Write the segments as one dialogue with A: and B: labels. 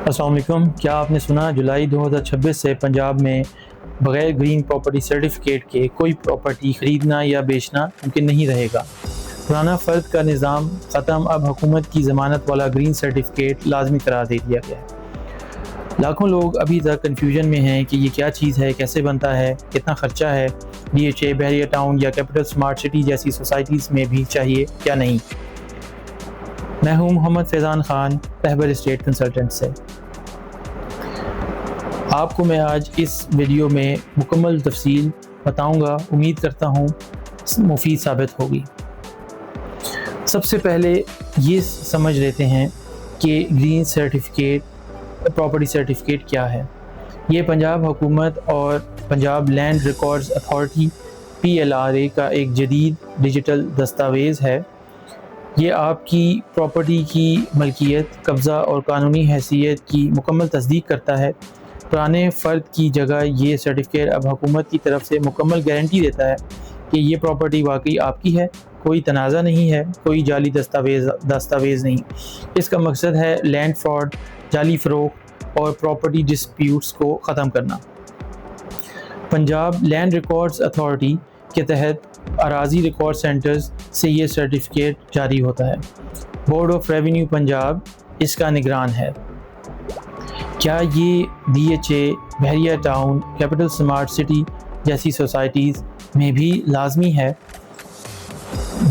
A: السلام علیکم. کیا آپ نے سنا جولائی 2026 سے پنجاب میں بغیر گرین پراپرٹی سرٹیفکیٹ کے کوئی پراپرٹی خریدنا یا بیچنا ممکن نہیں رہے گا. پرانا فرد کا نظام ختم، اب حکومت کی ضمانت والا گرین سرٹیفکیٹ لازمی قرار دے دیا گیا ہے. لاکھوں لوگ ابھی تک کنفیوژن میں ہیں کہ یہ کیا چیز ہے، کیسے بنتا ہے، کتنا خرچہ ہے، DHA، بحریہ ٹاؤن یا کیپٹل سمارٹ سٹی جیسی سوسائٹیز میں بھی چاہیے کیا نہیں. میں ہوں محمد فیضان خان، رہبر اسٹیٹ کنسلٹنٹ سے. آپ کو میں آج اس ویڈیو میں مکمل تفصیل بتاؤں گا، امید کرتا ہوں مفید ثابت ہوگی. سب سے پہلے یہ سمجھ لیتے ہیں کہ گرین سرٹیفکیٹ پراپرٹی سرٹیفکیٹ کیا ہے. یہ پنجاب حکومت اور Punjab land records authority PLRA کا ایک جدید ڈیجیٹل دستاویز ہے. یہ آپ کی پراپرٹی کی ملکیت، قبضہ اور قانونی حیثیت کی مکمل تصدیق کرتا ہے. پرانے فرد کی جگہ یہ سرٹیفکیٹ اب حکومت کی طرف سے مکمل گارنٹی دیتا ہے کہ یہ پراپرٹی واقعی آپ کی ہے، کوئی تنازع نہیں ہے، کوئی جعلی دستاویز نہیں. اس کا مقصد ہے لینڈ فراڈ، جعلی فروخت اور پراپرٹی ڈسپیوٹس کو ختم کرنا. پنجاب لینڈ ریکارڈز اتھارٹی کے تحت اراضی ریکارڈ سینٹرز سے یہ سرٹیفکیٹ جاری ہوتا ہے. بورڈ آف ریونیو پنجاب اس کا نگران ہے. کیا یہ DHA، بحریہ ٹاؤن، کیپٹل سمارٹ سٹی جیسی سوسائٹیز میں بھی لازمی ہے؟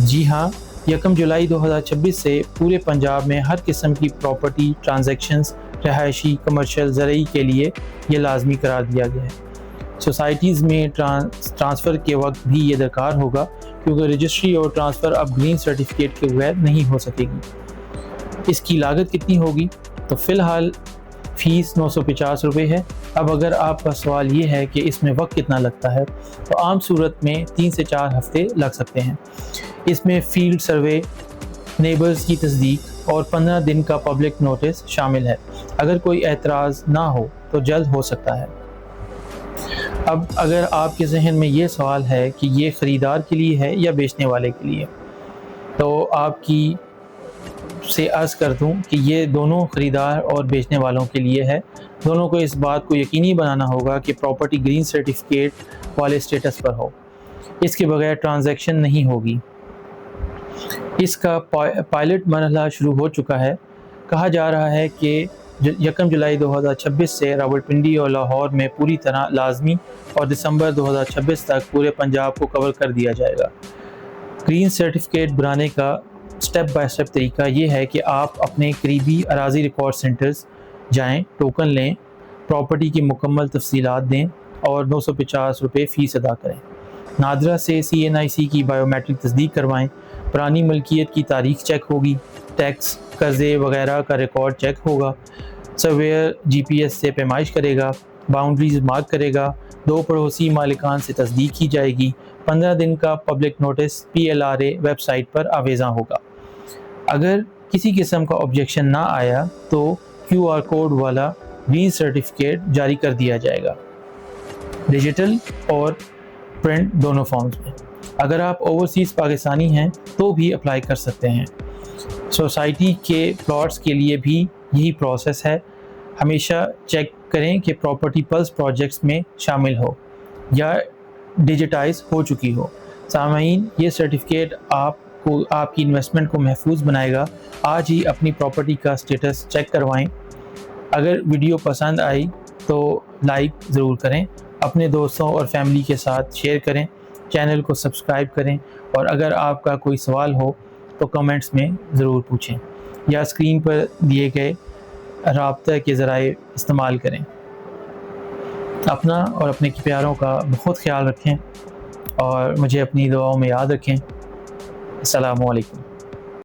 A: جی ہاں، 1 جولائی 2026 سے پورے پنجاب میں ہر قسم کی پراپرٹی ٹرانزیکشنز، رہائشی، کمرشل، زرعی کے لیے یہ لازمی قرار دیا گیا ہے. سوسائٹیز میں ٹرانسفر کے وقت بھی یہ درکار ہوگا، کیونکہ رجسٹری اور ٹرانسفر اب گرین سرٹیفکیٹ کے بغیر نہیں ہو سکے گی. اس کی لاگت کتنی ہوگی؟ تو فی الحال فیس 950 روپے ہے. اب اگر آپ کا سوال یہ ہے کہ اس میں وقت کتنا لگتا ہے، تو عام صورت میں 3 سے 4 ہفتے لگ سکتے ہیں. اس میں فیلڈ سروے، نیبرز کی تصدیق اور 15 دن کا پبلک نوٹس شامل ہے. اگر کوئی اعتراض نہ ہو تو جلد ہو سکتا ہے. اب اگر آپ کے ذہن میں یہ سوال ہے کہ یہ خریدار کے لیے ہے یا بیچنے والے کے لیے، تو آپ کی سے عرض کر دوں کہ یہ دونوں خریدار اور بیچنے والوں کے لیے ہے. دونوں کو اس بات کو یقینی بنانا ہوگا کہ پراپرٹی گرین سرٹیفکیٹ والے سٹیٹس پر ہو. اس کے بغیر ٹرانزیکشن نہیں ہوگی. اس کا پائلٹ مرحلہ شروع ہو چکا ہے. کہا جا رہا ہے کہ 1 جولائی 2026 سے راولپنڈی اور لاہور میں پوری طرح لازمی اور دسمبر 2026 تک پورے پنجاب کو کور کر دیا جائے گا. گرین سرٹیفکیٹ بنانے کا سٹیپ بائی سٹیپ طریقہ یہ ہے کہ آپ اپنے قریبی اراضی ریکارڈ سینٹرز جائیں، ٹوکن لیں، پراپرٹی کی مکمل تفصیلات دیں اور 950 روپے فیس ادا کریں. نادرا سے CNIC کی بائیومیٹرک تصدیق کروائیں. پرانی ملکیت کی تاریخ چیک ہوگی، ٹیکس، قرضے وغیرہ کا ریکارڈ چیک ہوگا. سرویئر GPS سے پیمائش کرے گا، باؤنڈریز مارک کرے گا. 2 پڑوسی مالکان سے تصدیق کی جائے گی. 15 دن کا public notice PLRA website پر آویزاں ہوگا. اگر کسی قسم کا آبجیکشن نہ آیا تو QR کوڈ والا گرین سرٹیفکیٹ جاری کر دیا جائے گا، ڈیجیٹل اور پرنٹ دونوں فارمز میں. اگر آپ اوورسیز پاکستانی ہیں تو بھی اپلائی کر سکتے ہیں. سوسائٹی کے پلاٹس کے لیے بھی یہی پروسیس ہے. ہمیشہ چیک کریں کہ پراپرٹی پلس پروجیکٹس میں شامل ہو یا ڈیجیٹائز ہو چکی ہو. سامعین، یہ سرٹیفکیٹ آپ کی انویسٹمنٹ کو محفوظ بنائے گا. آج ہی اپنی پراپرٹی کا سٹیٹس چیک کروائیں. اگر ویڈیو پسند آئی تو لائک ضرور کریں، اپنے دوستوں اور فیملی کے ساتھ شیئر کریں، چینل کو سبسکرائب کریں، اور اگر آپ کا کوئی سوال ہو تو کمنٹس میں ضرور پوچھیں یا اسکرین پر دیے گئے رابطہ کے ذرائع استعمال کریں. اپنا اور اپنے پیاروں کا بہت خیال رکھیں اور مجھے اپنی دعاؤں میں یاد رکھیں. السلام علیکم.